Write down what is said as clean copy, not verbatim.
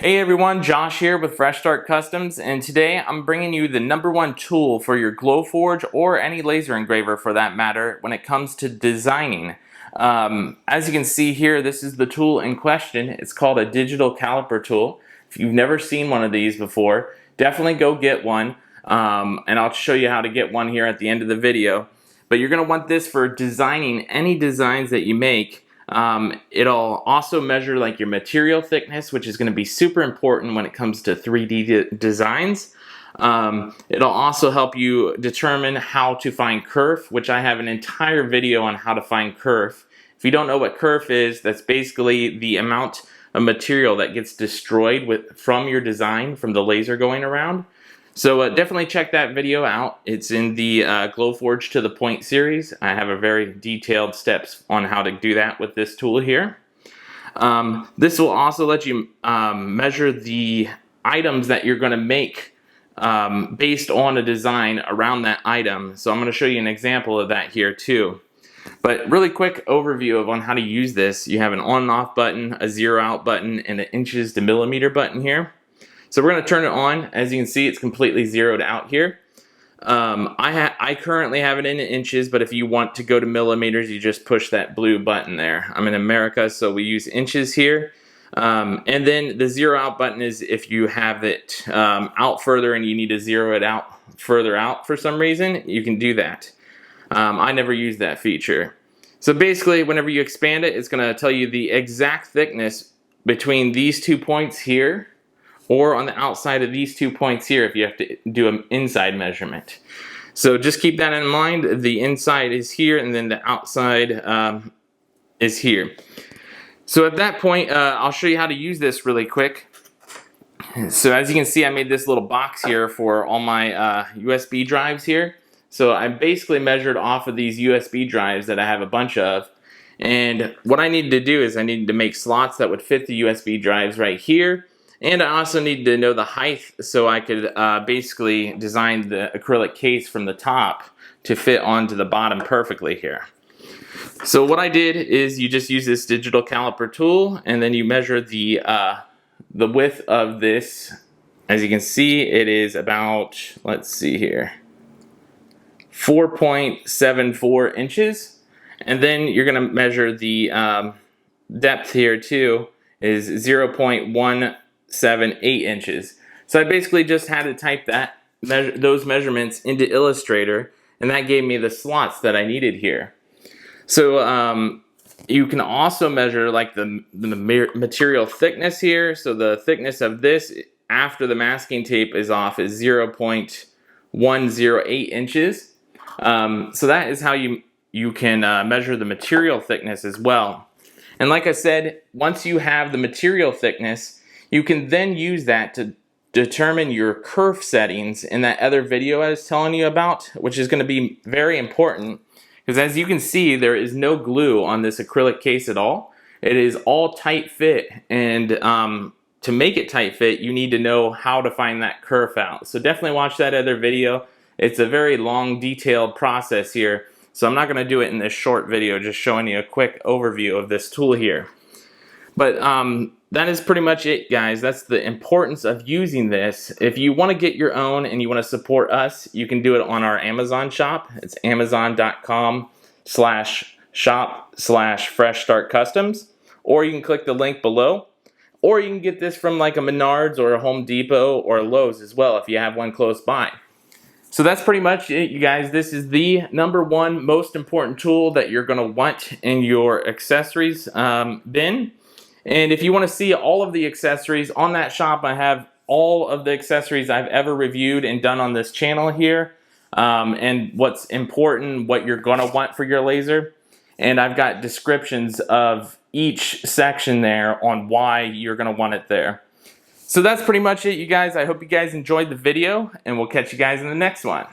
Hey everyone, Josh here with Fresh Start Customs, and today I'm bringing you the #1 tool for your Glowforge or any laser engraver for that matter when it comes to designing. As you can see here, this is the tool in question. It's called a digital caliper tool. If you've never seen one of these before, definitely go get one, and I'll show you how to get one here at the end of the video. But you're going to want this for designing any designs that you make. It'll also measure like your material thickness, which is going to be super important when it comes to 3D designs. It'll also help you determine how to find kerf, which I have an entire video on how to find kerf. If you don't know what kerf is, that's basically the amount of material that gets destroyed from your design, from the laser going around. So definitely check that video out. It's in the Glowforge to the Point series. I have a very detailed steps on how to do that with this tool here. This will also let you measure the items that you're going to make based on a design around that item. So I'm going to show you an example of that here too. But really quick overview on how to use this. You have an on and off button, a zero out button, and an inches to millimeter button here. So we're going to turn it on. As you can see, it's completely zeroed out here. I currently have it in inches, but if you want to go to millimeters, you just push that blue button there. I'm in America, so we use inches here. And then the zero out button is if you have it out further and you need to zero it out further out for some reason, you can do that. I never use that feature. So basically, whenever you expand it, it's going to tell you the exact thickness between these 2 points here, or on the outside of these 2 points here if you have to do an inside measurement. So just keep that in mind. The inside is here and then the outside is here. So at that point, I'll show you how to use this really quick. So as you can see, I made this little box here for all my USB drives here. So I basically measured off of these USB drives that I have a bunch of. And what I needed to do is I needed to make slots that would fit the USB drives right here. And I also needed to know the height so I could basically design the acrylic case from the top to fit onto the bottom perfectly here. So what I did is you just use this digital caliper tool and then you measure the width of this. As you can see, it is about, let's see here, 4.74 inches. And then you're going to measure the depth here too, is 0.178 inches. So I basically just had to type those measurements into Illustrator, and that gave me the slots that I needed here. So you can also measure like the material thickness here. So the thickness of this after the masking tape is off is 0.108 inches. So that is how you can measure the material thickness as well. And like I said, once you have the material thickness, you can then use that to determine your kerf settings in that other video I was telling you about, which is going to be very important because as you can see, there is no glue on this acrylic case at all. It is all tight fit, and to make it tight fit, you need to know how to find that kerf out. So definitely watch that other video. It's a very long, detailed process here. So I'm not going to do it in this short video, just showing you a quick overview of this tool here. But that is pretty much it, guys. That's the importance of using this. If you want to get your own and you want to support us, you can do it on our Amazon shop. It's amazon.com/shop/FreshStartCustoms. Or you can click the link below. Or you can get this from like a Menards or a Home Depot or a Lowe's as well if you have one close by. So that's pretty much it, you guys. This is the #1 most important tool that you're going to want in your accessories bin. And if you want to see all of the accessories on that shop, I have all of the accessories I've ever reviewed and done on this channel here. And what's important, what you're going to want for your laser. And I've got descriptions of each section there on why you're going to want it there. So that's pretty much it, you guys. I hope you guys enjoyed the video, and we'll catch you guys in the next one.